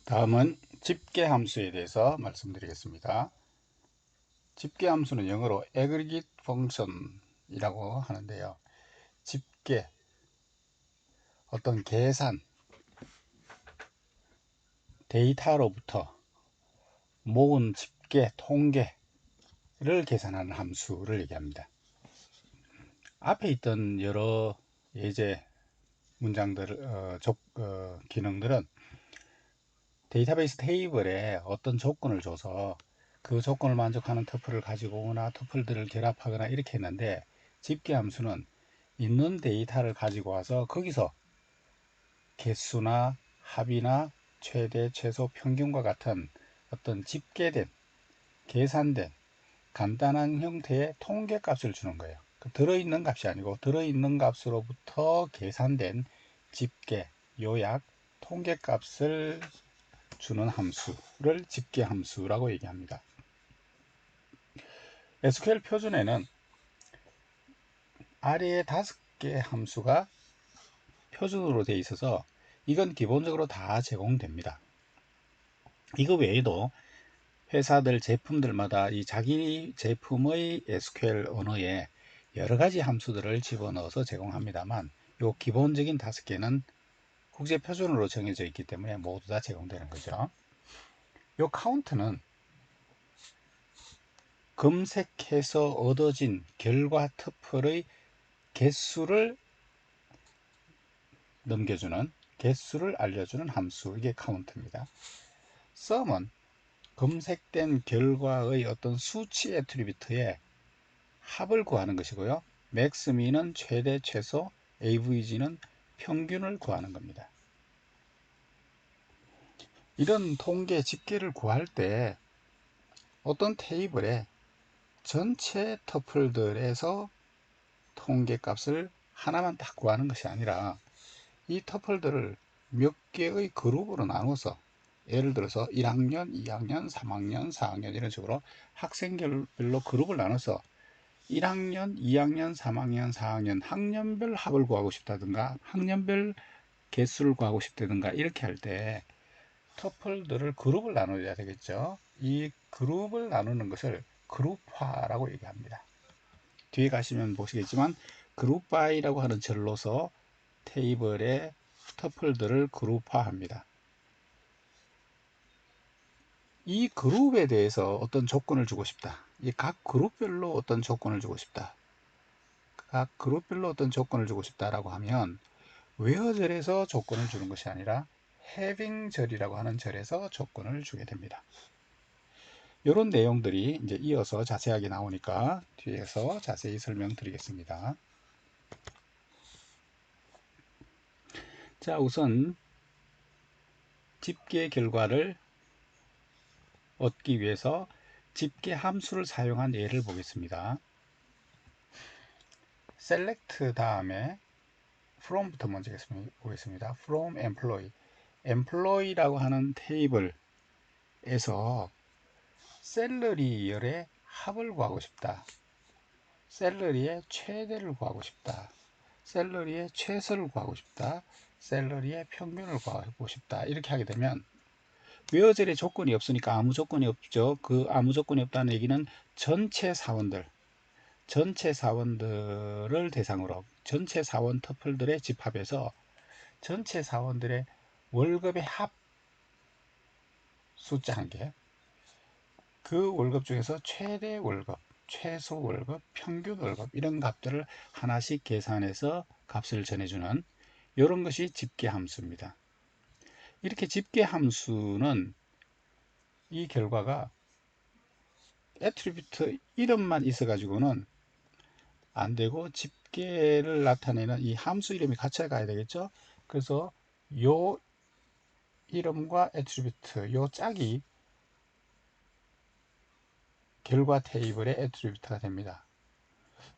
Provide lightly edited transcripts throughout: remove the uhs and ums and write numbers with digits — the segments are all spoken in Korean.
다음은 집계 함수에 대해서 말씀드리겠습니다. 집계 함수는 영어로 aggregate function이라고 하는데요. 집계, 어떤 계산, 데이터로부터 모은 집계, 통계를 계산하는 함수를 얘기합니다. 앞에 있던 여러 예제 문장들, 기능들은 데이터베이스 테이블에 어떤 조건을 줘서 그 조건을 만족하는 터플을 가지고 오거나 터플들을 결합하거나 이렇게 했는데, 집계 함수는 있는 데이터를 가지고 와서 거기서 개수나 합이나 최대, 최소, 평균과 같은 어떤 집계된, 계산된 간단한 형태의 통계 값을 주는 거예요. 들어있는 값이 아니고 들어있는 값으로부터 계산된 집계, 요약, 통계 값을 주는 함수를 집계 함수라고 얘기합니다. SQL 표준에는 아래에 5개 함수가 표준으로 되어 있어서 이건 기본적으로 다 제공됩니다. 이거 외에도 회사들 제품들마다 이 자기 제품의 SQL 언어에 여러 가지 함수들을 집어넣어서 제공합니다만, 이 기본적인 5개는 국제 표준으로 정해져 있기 때문에 모두 다 제공되는 거죠. 이 카운트는 검색해서 얻어진 결과 터플의 개수를 넘겨주는, 개수를 알려주는 함수, 이게 카운트입니다. sum은 검색된 결과의 어떤 수치 애트리뷰트의 합을 구하는 것이고요. max, min은 최대, 최소, average는 평균을 구하는 겁니다. 이런 통계 집계를 구할 때 어떤 테이블에 전체 터플들에서 통계 값을 하나만 딱 구하는 것이 아니라 이 터플들을 몇 개의 그룹으로 나눠서, 예를 들어서 1학년, 2학년, 3학년, 4학년 이런 식으로 학생별로 그룹을 나눠서 1학년, 2학년, 3학년, 4학년 학년별 합을 구하고 싶다든가 학년별 개수를 구하고 싶다든가 이렇게 할 때 터플들을 그룹을 나눠야 되겠죠. 이 그룹을 나누는 것을 그룹화라고 얘기합니다. 뒤에 가시면 보시겠지만 그룹 바이라고 하는 절로서 테이블에 터플들을 그룹화합니다. 이 그룹에 대해서 어떤 조건을 주고 싶다, 이 각 그룹별로 어떤 조건을 주고 싶다, 각 그룹별로 어떤 조건을 주고 싶다라고 하면 웨어절에서 조건을 주는 것이 아니라 having 절이라고 하는 절에서 조건을 주게 됩니다. 이런 내용들이 이제 이어서 자세하게 나오니까 뒤에서 자세히 설명드리겠습니다. 자, 우선 집계 결과를 얻기 위해서 집계 함수를 사용한 예를 보겠습니다. select 다음에 from부터 먼저 보겠습니다. from employee, employee라고 하는 테이블에서 셀러리열의 합을 구하고 싶다, 셀러리의 최대를 구하고 싶다, 셀러리의 최소를 구하고 싶다, 셀러리의 평균을 구하고 싶다, 이렇게 하게 되면 웨어젤에 조건이 없으니까 아무 조건이 없죠. 그 아무 조건이 없다는 얘기는 전체 사원들을 대상으로 전체 사원 터플들의 집합에서 전체 사원들의 월급의 합 숫자 한 개, 그 월급 중에서 최대 월급, 최소 월급, 평균 월급 이런 값들을 하나씩 계산해서 값을 전해주는 이런 것이 집계 함수입니다. 이렇게 집계 함수는 이 결과가 애트리뷰트 이름만 있어 가지고는 안 되고 집계를 나타내는 이 함수 이름이 같이 가야 되겠죠. 그래서 요 이름과 애트리뷰트, 요 짝이 결과 테이블의 애트리뷰트가 됩니다.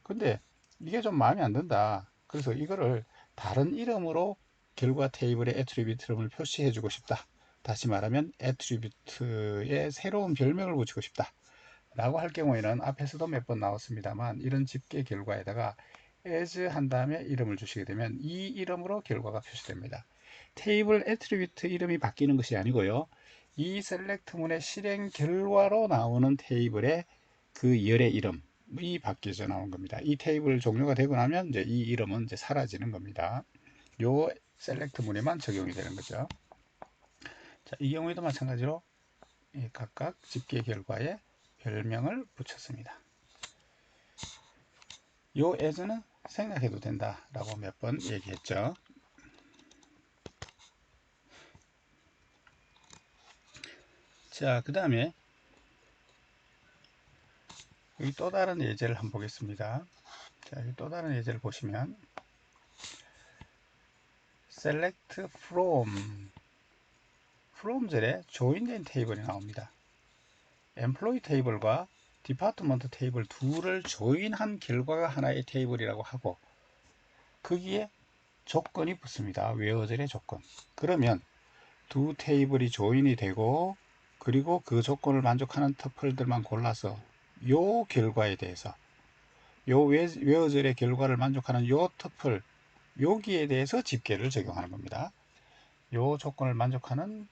근데 이게 좀 마음에 안 든다, 그래서 이거를 다른 이름으로 결과 테이블의 애트리뷰트 이름을 표시해 주고 싶다, 다시 말하면 애트리뷰트에 새로운 별명을 붙이고 싶다 라고 할 경우에는 앞에서도 몇 번 나왔습니다만, 이런 집계 결과에다가 as 한 다음에 이름을 주시게 되면 이 이름으로 결과가 표시됩니다. 테이블 애트리뷰트 이름이 바뀌는 것이 아니고요, 이 셀렉트문의 실행 결과로 나오는 테이블의 그 열의 이름이 바뀌어져 나온 겁니다. 이 테이블 종료가 되고 나면 이제 이 이름은 이제 사라지는 겁니다. 요 셀렉트문에만 적용이 되는 거죠. 자, 이 경우에도 마찬가지로 각각 집계 결과에 별명을 붙였습니다. 요 as는 생략해도 된다라고 몇 번 얘기했죠. 자, 그 다음에 여기 또 다른 예제를 한번 보겠습니다. 자, 여기 또 다른 예제를 보시면 select from 절에 조인된 테이블이 나옵니다. employee 테이블과 디파트먼트 테이블 둘을 조인한 결과가 하나의 테이블이라고 하고 거기에 조건이 붙습니다. 웨어절의 조건. 그러면 두 테이블이 조인이 되고 그리고 그 조건을 만족하는 터플들만 골라서 요 결과에 대해서 요 웨어절의 결과를 만족하는 요 터플 여기에 대해서 집계를 적용하는 겁니다. 요 조건을 만족하는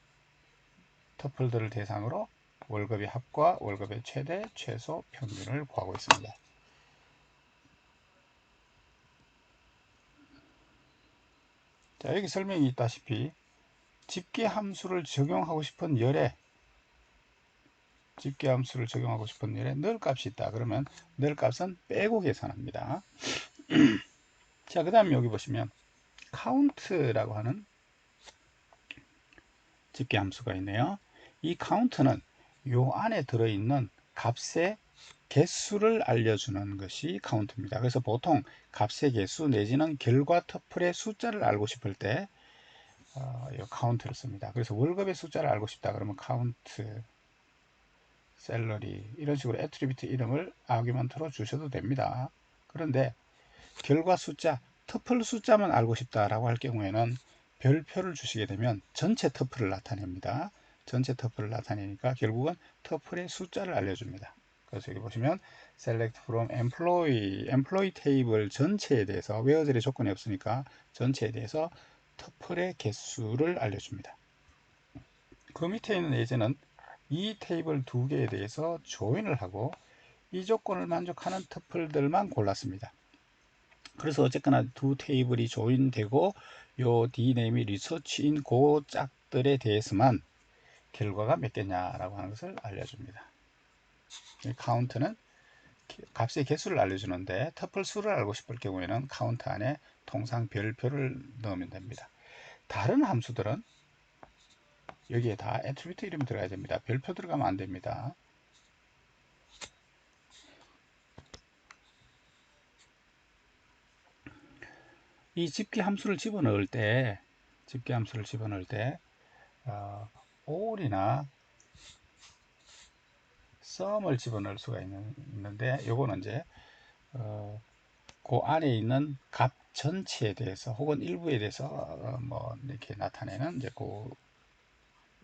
터플들을 대상으로 월급의 합과 월급의 최대, 최소, 평균을 구하고 있습니다. 자, 여기 설명이 있다시피 집계 함수를 적용하고 싶은 열에 늘 값이 있다. 그러면 늘 값은 빼고 계산합니다. 자, 그 다음에 여기 보시면 count라고 하는 집계 함수가 있네요. 이 count는 요 안에 들어있는 값의 개수를 알려주는 것이 count입니다. 그래서 보통 값의 개수 내지는 결과 터플의 숫자를 알고 싶을 때 이 count를 씁니다. 그래서 월급의 숫자를 알고 싶다 그러면 count, 셀러리 이런 식으로 애트리뷰트 이름을 아규먼트로 주셔도 됩니다. 그런데 결과 숫자, 터플 숫자만 알고 싶다라고 할 경우에는 별표를 주시게 되면 전체 터플을 나타냅니다. 전체 터플을 나타내니까 결국은 터플의 숫자를 알려줍니다. 그래서 여기 보시면 select from employee 테이블 전체에 대해서 웨어들의 조건이 없으니까 전체에 대해서 터플의 개수를 알려줍니다. 그 밑에 있는 예제는 이 테이블 두 개에 대해서 조인을 하고 이 조건을 만족하는 터플들만 골랐습니다. 그래서 어쨌거나 두 테이블이 조인되고 요 dname이 리서치인 그 짝들에 대해서만 결과가 몇 개냐라고 하는 것을 알려줍니다. 카운트는 값의 개수를 알려주는데 터플 수를 알고 싶을 경우에는 카운트 안에 통상 별표를 넣으면 됩니다. 다른 함수들은 여기에 다 애트리뷰트 이름이 들어가야 됩니다. 별표 들어가면 안 됩니다. 이 집계 함수를 집어넣을 때 all이나 sum을 집어넣을 수가 있는데 요거는 이제 그 안에 있는 값 전체에 대해서 혹은 일부에 대해서 뭐 이렇게 나타내는 이제 그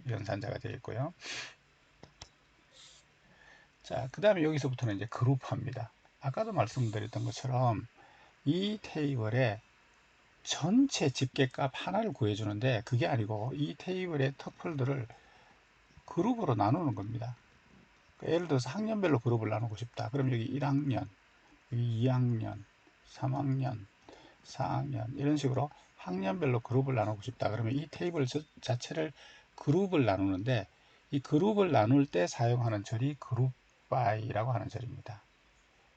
연산자가 되어 있고요. 자, 그 다음에 여기서부터는 이제 그룹화입니다. 아까도 말씀드렸던 것처럼 이 테이블에 전체 집계값 하나를 구해주는데 그게 아니고 이 테이블의 터플들을 그룹으로 나누는 겁니다. 예를 들어서 학년별로 그룹을 나누고 싶다. 그럼 여기 1학년, 여기 2학년, 3학년, 4학년 이런 식으로 학년별로 그룹을 나누고 싶다. 그러면 이 테이블 자체를 그룹을 나누는데 이 그룹을 나눌 때 사용하는 절이 그룹 바이라고 하는 절입니다.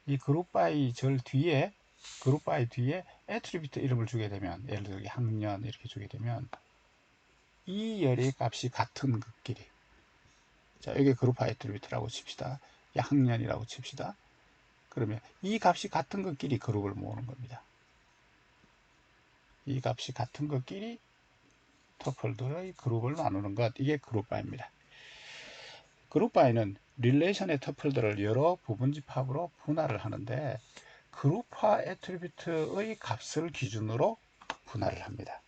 이 그룹 바이 절 뒤에 그룹 바이 뒤에 애트리뷰트 이름을 주게 되면 예를 들어 학년 이렇게 주게 되면 이 열의 값이 같은 것끼리 자 여기 그룹 바이 애트리뷰트라고 칩시다. 학년이라고 칩시다. 그러면 이 값이 같은 것끼리 그룹을 모으는 겁니다. 이 값이 같은 것끼리 터플들의 그룹을 나누는 것 이게 그룹 바이입니다. 그룹 바이는 릴레이션의 터플들을 여러 부분집합으로 분할을 하는데 그룹화 애트리뷰트의 값을 기준으로 분할을 합니다.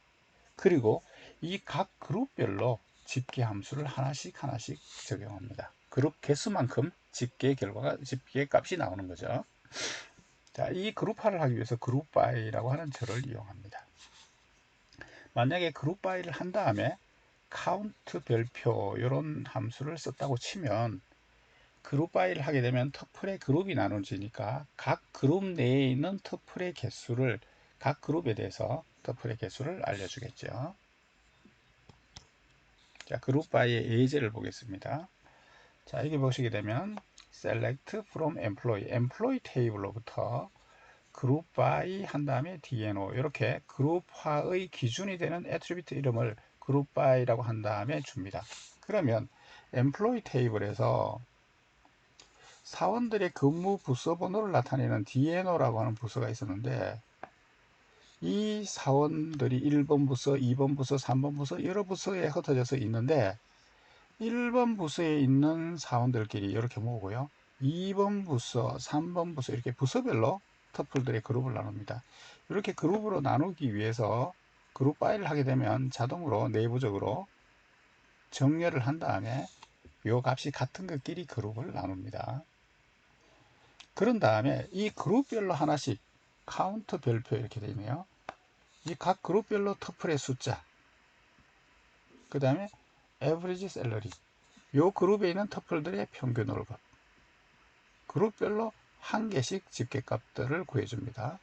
그리고 이 각 그룹별로 집계 함수를 하나씩 적용합니다. 그룹 개수만큼 집계 값이 나오는 거죠. 자, 이 그룹화를 하기 위해서 그룹 바이라고 하는 절을 이용합니다. 만약에 그룹 바이를 한 다음에 count 별표 이런 함수를 썼다고 치면 그룹 바이를 하게 되면 터플의 그룹이 나눠지니까 각 그룹 내에 있는 터플의 개수를 각 그룹에 대해서 터플의 개수를 알려주겠죠. 자, 그룹 바이의 예제를 보겠습니다. 자, 여기 보시게 되면 select from employee 테이블로부터 그룹 바이 한 다음에 DNO 이렇게 그룹화의 기준이 되는 애트리뷰트 이름을 그룹 바이라고 한 다음에 줍니다. 그러면 employee 테이블에서 사원들의 근무 부서 번호를 나타내는 DNO라고 하는 부서가 있었는데 이 사원들이 1번 부서, 2번 부서, 3번 부서 여러 부서에 흩어져서 있는데 1번 부서에 있는 사원들끼리 이렇게 모으고요. 2번 부서, 3번 부서 이렇게 부서별로 터플들의 그룹을 나눕니다. 이렇게 그룹으로 나누기 위해서 그룹 파일을 하게 되면 자동으로 내부적으로 정렬을 한 다음에 이 값이 같은 것끼리 그룹을 나눕니다. 그런 다음에 이 그룹별로 하나씩 카운트 별표 이렇게 되어 있네요. 이 각 그룹별로 터플의 숫자, 그 다음에 average salary, 요 그룹에 있는 터플들의 평균 월급, 그룹별로 한 개씩 집계값들을 구해줍니다.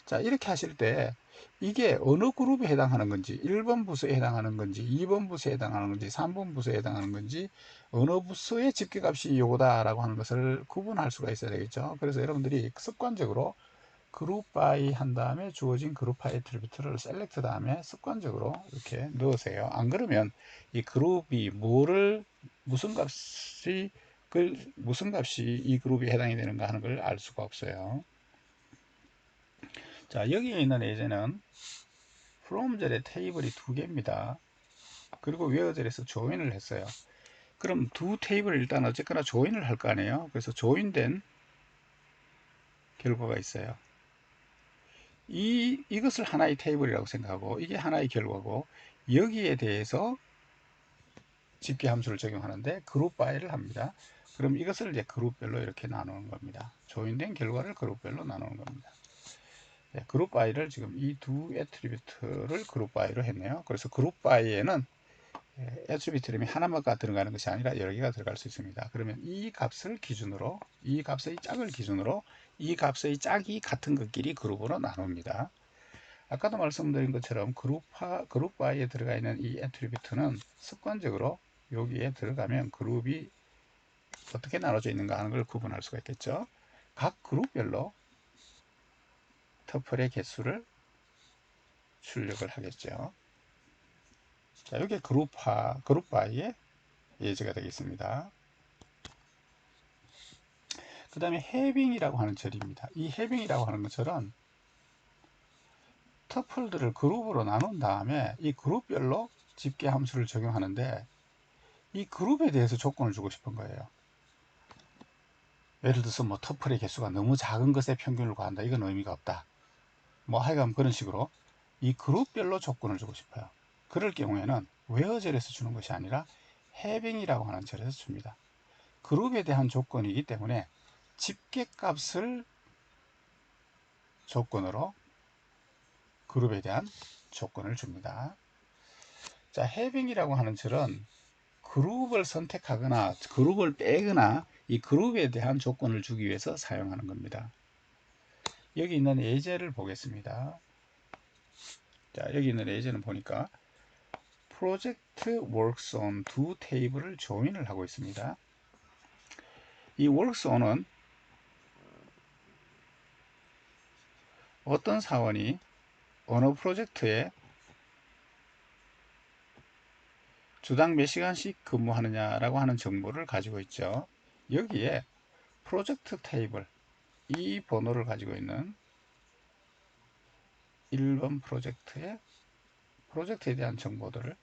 자, 이렇게 하실 때 이게 어느 그룹에 해당하는 건지 1번 부서에 해당하는 건지 2번 부서에 해당하는 건지 3번 부서에 해당하는 건지 어느 부서의 집계값이 요거다 라고 하는 것을 구분할 수가 있어야 되겠죠. 그래서 여러분들이 습관적으로 그룹 바이 한 다음에 주어진 그룹 바이 애트리뷰트를 셀렉트 다음에 습관적으로 이렇게 넣으세요. 안 그러면 이 그룹이 무슨 값이 이 그룹에 해당이 되는가 하는 걸 알 수가 없어요. 자, 여기에 있는 예제는 from절의 테이블이 두 개입니다. 그리고 where절에서 조인을 했어요. 그럼 두 테이블을 일단 어쨌거나 조인을 할 거 아니에요. 그래서 조인된 결과가 있어요. 이것을 하나의 테이블이라고 생각하고 이게 하나의 결과고 여기에 대해서 집계 함수를 적용하는데 그룹 바이를 합니다. 그럼 이것을 이제 그룹별로 이렇게 나누는 겁니다. 조인된 결과를 그룹별로 나누는 겁니다. 네, 그룹 바이를 지금 이 두 애트리뷰트를 그룹 바이로 했네요. 그래서 그룹 바이에는 애트리뷰트 이름이 하나가 들어가는 것이 아니라 여러 개가 들어갈 수 있습니다. 그러면 이 값을 기준으로 이 값의 짝을 기준으로 이 값의 짝이 같은 것끼리 그룹으로 나눕니다. 아까도 말씀드린 것처럼 그룹 바이에 들어가 있는 이 애트리뷰트는 습관적으로 여기에 들어가면 그룹이 어떻게 나눠져 있는가 하는 걸 구분할 수가 있겠죠. 각 그룹별로 터플의 개수를 출력을 하겠죠. 자, 이게 그룹 바이의 예제가 되겠습니다. 그 다음에 해빙이라고 하는 절입니다. 이 해빙이라고 하는 것처럼 터플들을 그룹으로 나눈 다음에 이 그룹별로 집계 함수를 적용하는데 이 그룹에 대해서 조건을 주고 싶은 거예요. 예를 들어서 뭐 터플의 개수가 너무 작은 것에 평균을 구한다. 이건 의미가 없다. 뭐 하여간 그런 식으로 이 그룹별로 조건을 주고 싶어요. 그럴 경우에는 웨어절에서 주는 것이 아니라 해빙이라고 하는 절에서 줍니다. 그룹에 대한 조건이기 때문에 집계값을 조건으로 그룹에 대한 조건을 줍니다. 자, 해빙이라고 하는 절은 그룹을 선택하거나 그룹을 빼거나 이 그룹에 대한 조건을 주기 위해서 사용하는 겁니다. 여기 있는 예제를 보겠습니다. 자, 여기 있는 예제는 보니까 프로젝트 works on 두 테이블을 조인을 하고 있습니다. 이 works on은 어떤 사원이 어느 프로젝트에 주당 몇 시간씩 근무하느냐라고 하는 정보를 가지고 있죠. 여기에 프로젝트 테이블 이 번호를 가지고 있는 1번 프로젝트에 대한 정보들을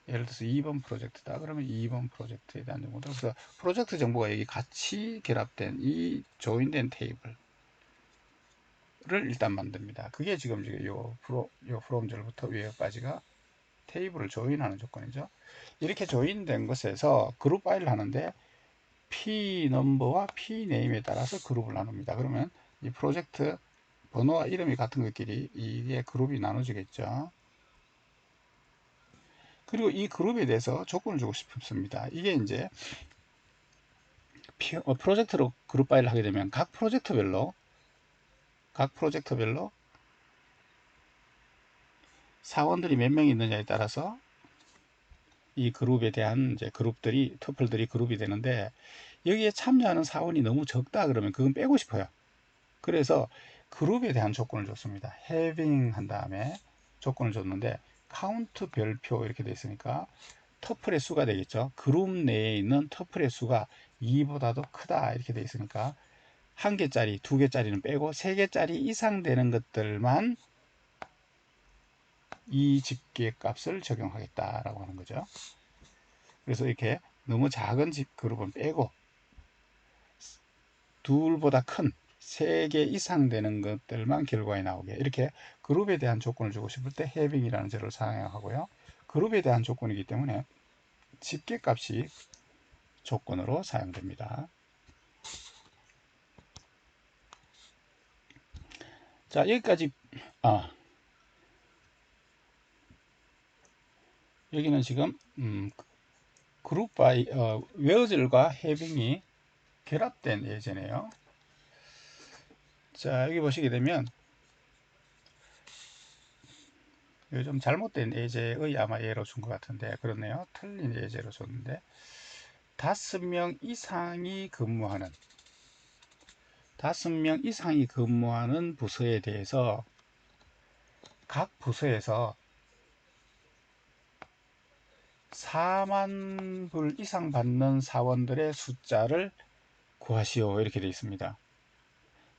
예를 들어서 2번 프로젝트다 그러면 2번 프로젝트에 대한 정보들, 그래서 프로젝트 정보가 여기 같이 결합된 이 조인된 테이블을 일단 만듭니다. 그게 지금 요 프롬절부터 위에까지가 테이블을 조인하는 조건이죠. 이렇게 조인된 것에서 그룹 파일을 하는데 P 넘버와 P 네임에 따라서 그룹을 나눕니다. 그러면 이 프로젝트 번호와 이름이 같은 것끼리 이게 그룹이 나눠지겠죠. 그리고 이 그룹에 대해서 조건을 주고 싶습니다. 이게 이제 프로젝트로 그룹 파일을 하게 되면 각 프로젝트별로 사원들이 몇 명 있느냐에 따라서 이 그룹에 대한 이제 터플들이 그룹이 되는데, 여기에 참여하는 사원이 너무 적다 그러면 그건 빼고 싶어요. 그래서 그룹에 대한 조건을 줬습니다. having 한 다음에 조건을 줬는데, 카운트 별표 이렇게 돼 있으니까 터플의 수가 되겠죠. 그룹 내에 있는 터플의 수가 2보다도 크다 이렇게 돼 있으니까 1개짜리, 2개짜리는 빼고 3개짜리 이상 되는 것들만 이 집계 값을 적용하겠다라고 하는 거죠. 그래서 이렇게 너무 작은 그룹은 빼고 둘보다 큰 3개 이상 되는 것들만 결과에 나오게, 이렇게 그룹에 대한 조건을 주고 싶을 때 having이라는 절을 사용하고요. 그룹에 대한 조건이기 때문에 집계 값이 조건으로 사용됩니다. 자, 여기까지. 여기는 지금 그룹 바이 웨어즐과 having이 결합된 예제네요. 자, 여기 보시게 되면 요즘 잘못된 예제의 아마 예로 준 것 같은데, 그렇네요. 틀린 예제로 줬는데, 5명 이상이 근무하는 부서에 대해서 각 부서에서 4만 불 이상 받는 사원들의 숫자를 구하시오 이렇게 되어 있습니다.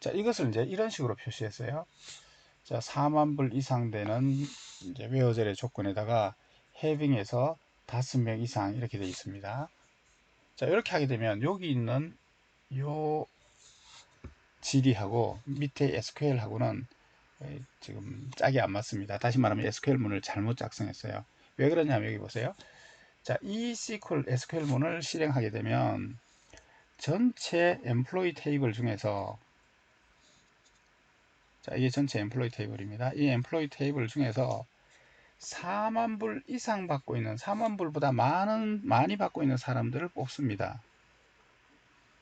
자, 이것을 이제 이런 식으로 표시했어요. 자, 4만 불 이상 되는 이제 웨어젤의 조건에다가 having에서 5명 이상 이렇게 되어 있습니다. 자, 이렇게 하게 되면 여기 있는 요 지리하고 밑에 SQL하고는 지금 짝이 안 맞습니다. 다시 말하면 SQL문을 잘못 작성했어요. 왜 그러냐면 여기 보세요. 자, 이 SQL문을 실행하게 되면 전체 엠플로이 테이블 중에서, 자, 이게 전체 엠플로이 테이블입니다. 이 엠플로이 테이블 중에서 4만 불 이상 받고 있는, 4만 불보다 많이 받고 있는 사람들을 뽑습니다.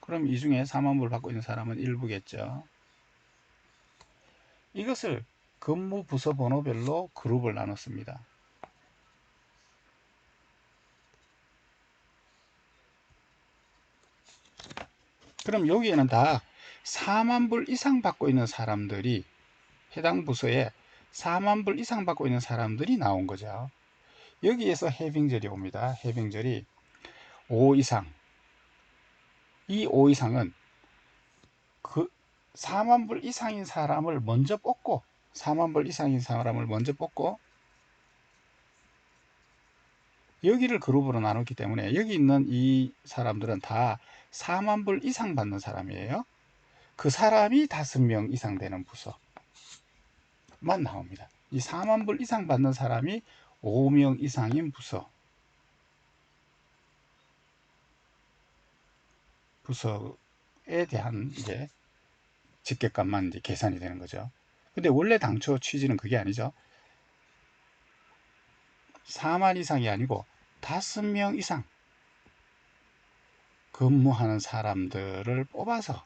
그럼 이 중에 4만 불 받고 있는 사람은 일부겠죠. 이것을 근무 부서 번호별로 그룹을 나눴습니다. 그럼 여기에는 다 4만 불 이상 받고 있는 사람들이, 해당 부서에 4만 불 이상 받고 있는 사람들이 나온 거죠. 여기에서 해빙절이 옵니다. 해빙절이 5 이상. 이 5 이상은 그 4만 불 이상인 사람을 먼저 뽑고, 4만 불 이상인 사람을 먼저 뽑고 여기를 그룹으로 나눴기 때문에 여기 있는 이 사람들은 다 4만 불 이상 받는 사람이에요. 그 사람이 5명 이상 되는 부서만 나옵니다. 이 4만 불 이상 받는 사람이 5명 이상인 부서에 대한 이제 집계값만 이제 계산이 되는 거죠. 근데 원래 당초 취지는 그게 아니죠. 4만 이상이 아니고 5명 이상 근무하는 사람들을 뽑아서,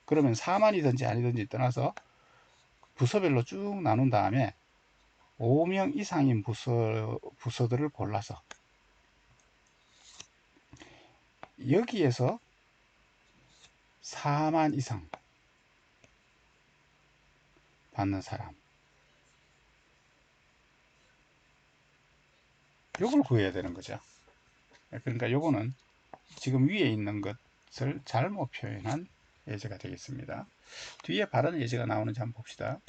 그러면 4만이든지 아니든지 떠나서 부서별로 쭉 나눈 다음에 5명 이상인 부서들을 골라서 여기에서 4만 이상 받는 사람, 요걸 구해야 되는 거죠. 그러니까 요거는 지금 위에 있는 것을 잘못 표현한 예제가 되겠습니다. 뒤에 바른 예제가 나오는지 한번 봅시다.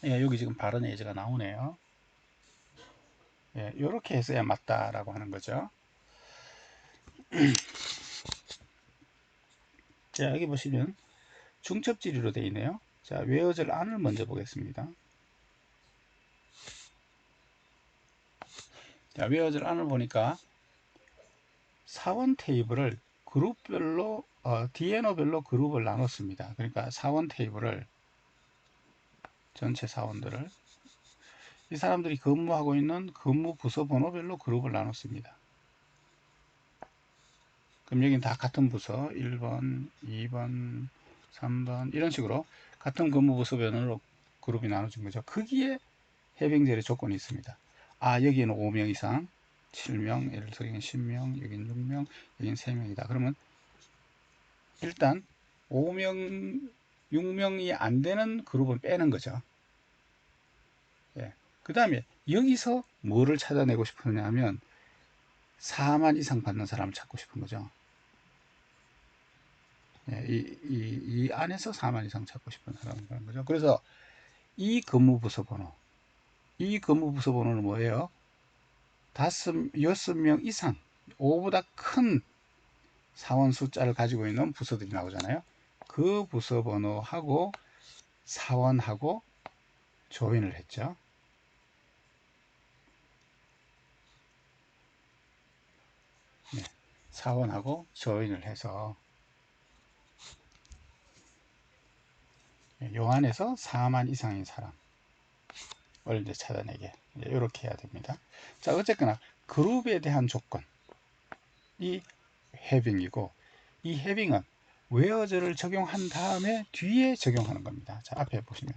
예, 여기 지금 바른 예제가 나오네요. 예, 이렇게 했어야 맞다라고 하는 거죠. 자, 여기 보시면 중첩지리로 되어 있네요. 자, 웨어즐 안을 먼저 보겠습니다. 자, 웨어즐 안을 보니까 사원 테이블을 그룹별로 DNO별로 그룹을 나눴습니다. 그러니까 사원 테이블을, 전체 사원들을 이 사람들이 근무하고 있는 근무 부서 번호별로 그룹을 나눴습니다. 그럼 여기는 다 같은 부서 1번, 2번, 3번 이런 식으로 같은 근무 부서 번호로 그룹이 나눠진 거죠. 거기에 해병제의 조건이 있습니다. 아, 여기는 5명 이상, 7명, 예를 들어 여기는 10명, 여기는 6명, 여기는 3명이다. 그러면 일단 5명, 6명이 안 되는 그룹은 빼는 거죠. 예. 그 다음에 여기서 뭐를 찾아내고 싶으냐 하면 4만 이상 받는 사람을 찾고 싶은 거죠. 예, 이 안에서 4만 이상 찾고 싶은 사람을 그런 거죠. 그래서 이 근무부서 번호, 이 근무부서 번호는 뭐예요? 6명 이상, 5보다 큰 사원 숫자를 가지고 있는 부서들이 나오잖아요. 그 부서 번호하고 사원하고 조인을 했죠. 네, 사원하고 조인을 해서 요 안에서 4만 이상인 사람을 이제 찾아내게 이렇게 해야 됩니다. 자, 어쨌거나 그룹에 대한 조건이 해빙이고 이 해빙은 웨어즈를 적용한 다음에 뒤에 적용하는 겁니다. 자, 앞에 보시면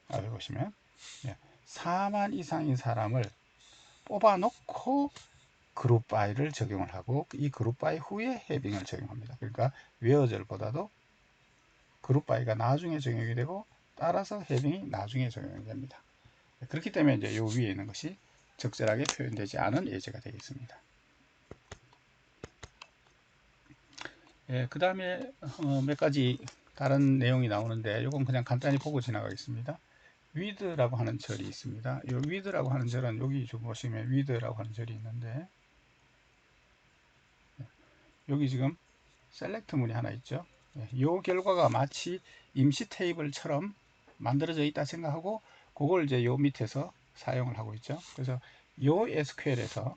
앞에 보시면 4만 이상인 사람을 뽑아 놓고 그룹 바이를 적용을 하고 이 그룹 바이 후에 해빙을 적용합니다. 그러니까 웨어절보다도 그룹 바이가 나중에 적용이 되고 따라서 해빙이 나중에 적용이 됩니다. 그렇기 때문에 이제 요 위에 있는 것이 적절하게 표현되지 않은 예제가 되겠습니다. 예, 그 다음에 몇 가지 다른 내용이 나오는데 이건 그냥 간단히 보고 지나가겠습니다. with라고 하는 절이 있습니다. 이 with라고 하는 절은 여기 좀 보시면 with라고 하는 절이 있는데 여기 지금 셀렉트 문이 하나 있죠. 이 결과가 마치 임시 테이블처럼 만들어져 있다 생각하고 그걸 이제 요 밑에서 사용을 하고 있죠. 그래서 요 SQL에서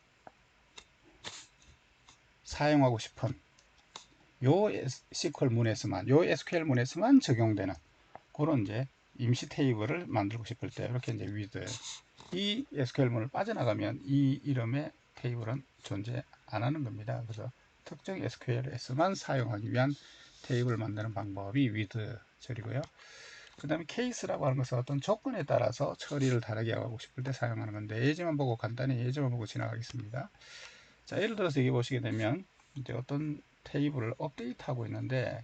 사용하고 싶은 요 SQL 문에서만 요 SQL 문에서만 적용되는 그런 이제 임시 테이블을 만들고 싶을 때 이렇게 이제 with 이 SQL문을 빠져나가면 이 이름의 테이블은 존재 안 하는 겁니다. 그래서 특정 SQL에서만 사용하기 위한 테이블을 만드는 방법이 with 절이고요. 그 다음에 케이스라고 하는 것은 어떤 조건에 따라서 처리를 다르게 하고 싶을 때 사용하는 건데 예제만 보고 간단히 예제만 보고 지나가겠습니다. 자, 예를 들어서 여기 보시게 되면 이제 어떤 테이블을 업데이트하고 있는데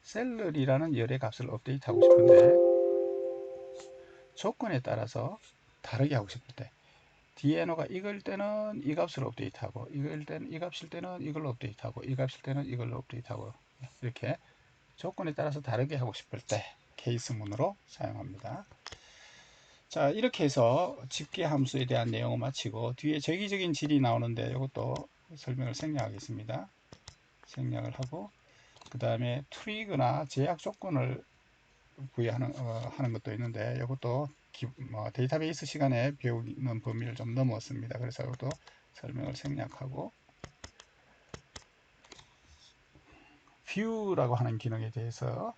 셀러리라는 열의 값을 업데이트하고 싶은데 조건에 따라서 다르게 하고 싶을 때 DNO가 이걸 때는 이 값을 업데이트하고 이걸 때는 이 값일 때는 이걸 업데이트하고 이 값일 때는 이걸 업데이트하고 이렇게 조건에 따라서 다르게 하고 싶을 때 케이스문으로 사용합니다. 자, 이렇게 해서 집계 함수에 대한 내용을 마치고 뒤에 정의적인 질이 나오는데 이것도 설명을 생략하겠습니다. 생략을 하고 그 다음에 트리거나 제약 조건을 구현하는 하는 것도 있는데 이것도 데이터베이스 시간에 배우는 범위를 좀 넘었습니다. 그래서 이것도 설명을 생략하고 뷰라고 하는 기능에 대해서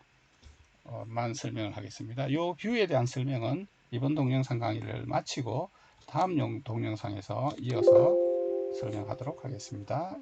만 설명을 하겠습니다. 이 뷰에 대한 설명은 이번 동영상 강의를 마치고 다음 동영상에서 이어서 설명하도록 하겠습니다.